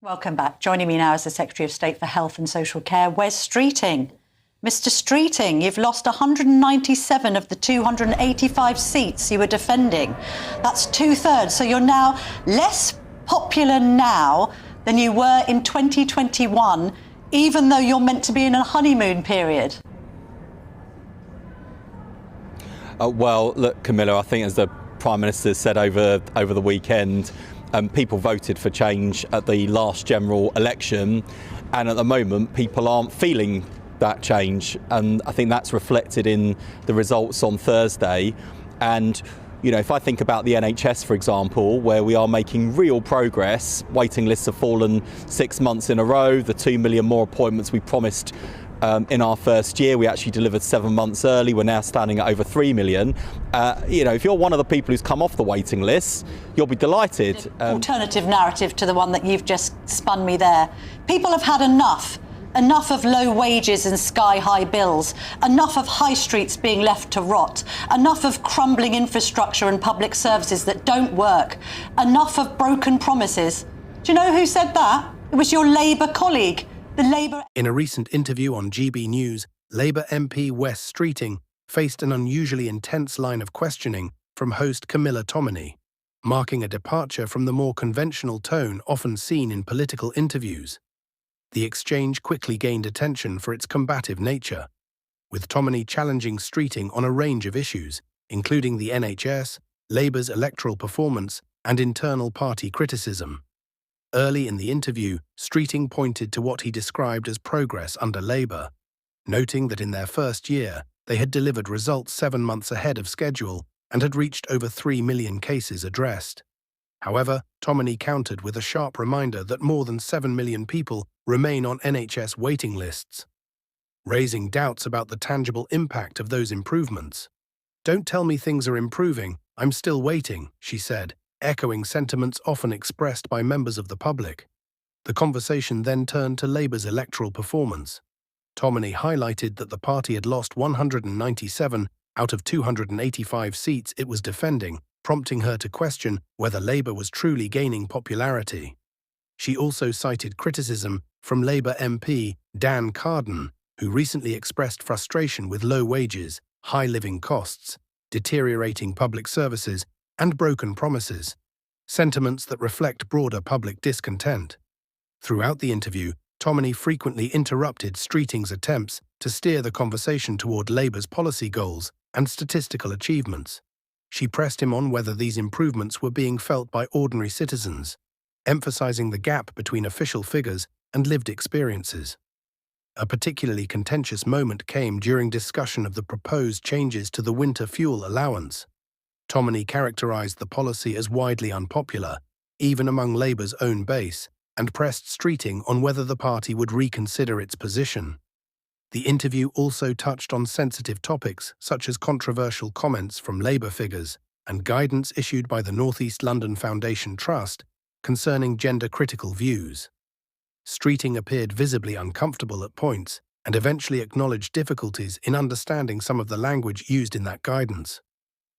Welcome back. Joining me now is the Secretary of State for Health and Social Care, Wes Streeting. Mr. Streeting, you've lost 197 of the 285 seats you were defending. That's 2/3. So you're now less popular now than you were in 2021, even though you're meant to be in a honeymoon period. Well, look, Camila, I think as the Prime Minister said over the weekend, people voted for change at the last general election, and at the moment people aren't feeling that change, and I think that's reflected in the results on Thursday. And you know, if I think about the NHS, for example, where we are making real progress, waiting lists have fallen 6 months in a row, the 2 million more appointments we promised in our first year, we actually delivered 7 months early. We're now standing at over 3 million. You know, if you're one of the people who's come off the waiting list, you'll be delighted. Alternative narrative to the one that you've just spun me there. People have had enough. Enough of low wages and sky-high bills, enough of high streets being left to rot, enough of crumbling infrastructure and public services that don't work, enough of broken promises. Do you know who said that? It was your Labour colleague. In a recent interview on GB News, Labour MP Wes Streeting faced an unusually intense line of questioning from host Camila, marking a departure from the more conventional tone often seen in political interviews. The exchange quickly gained attention for its combative nature, with Tomini challenging Streeting on a range of issues, including the NHS, Labour's electoral performance, and internal party criticism. Early in the interview, Streeting pointed to what he described as progress under Labour, noting that in their first year, they had delivered results 7 months ahead of schedule and had reached over 3 million cases addressed. However, Tomini countered with a sharp reminder that more than 7 million people remain on NHS waiting lists, raising doubts about the tangible impact of those improvements. "Don't tell me things are improving, I'm still waiting," she said, echoing sentiments often expressed by members of the public. The conversation then turned to Labour's electoral performance. Tomini highlighted that the party had lost 197 out of 285 seats it was defending, prompting her to question whether Labour was truly gaining popularity. She also cited criticism from Labour MP Dan Carden, who recently expressed frustration with low wages, high living costs, deteriorating public services, and broken promises, sentiments that reflect broader public discontent. Throughout the interview, Tomini frequently interrupted Streeting's attempts to steer the conversation toward Labour's policy goals and statistical achievements. She pressed him on whether these improvements were being felt by ordinary citizens, emphasizing the gap between official figures and lived experiences. A particularly contentious moment came during discussion of the proposed changes to the winter fuel allowance. Tomini characterized the policy as widely unpopular, even among Labour's own base, and pressed Streeting on whether the party would reconsider its position. The interview also touched on sensitive topics such as controversial comments from Labour figures and guidance issued by the North East London Foundation Trust concerning gender-critical views. Streeting appeared visibly uncomfortable at points and eventually acknowledged difficulties in understanding some of the language used in that guidance.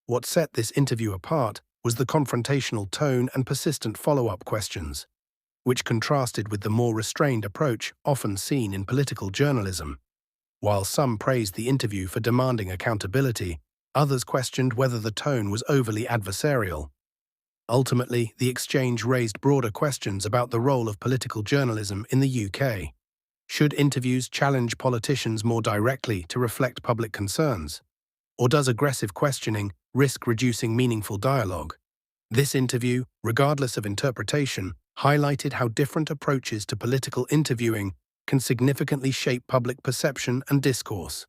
What set this interview apart was the confrontational tone and persistent follow-up questions, which contrasted with the more restrained approach often seen in political journalism. While some praised the interview for demanding accountability, others questioned whether the tone was overly adversarial. Ultimately, the exchange raised broader questions about the role of political journalism in the UK. Should interviews challenge politicians more directly to reflect public concerns? Or does aggressive questioning risk reducing meaningful dialogue? This interview, regardless of interpretation, highlighted how different approaches to political interviewing can significantly shape public perception and discourse.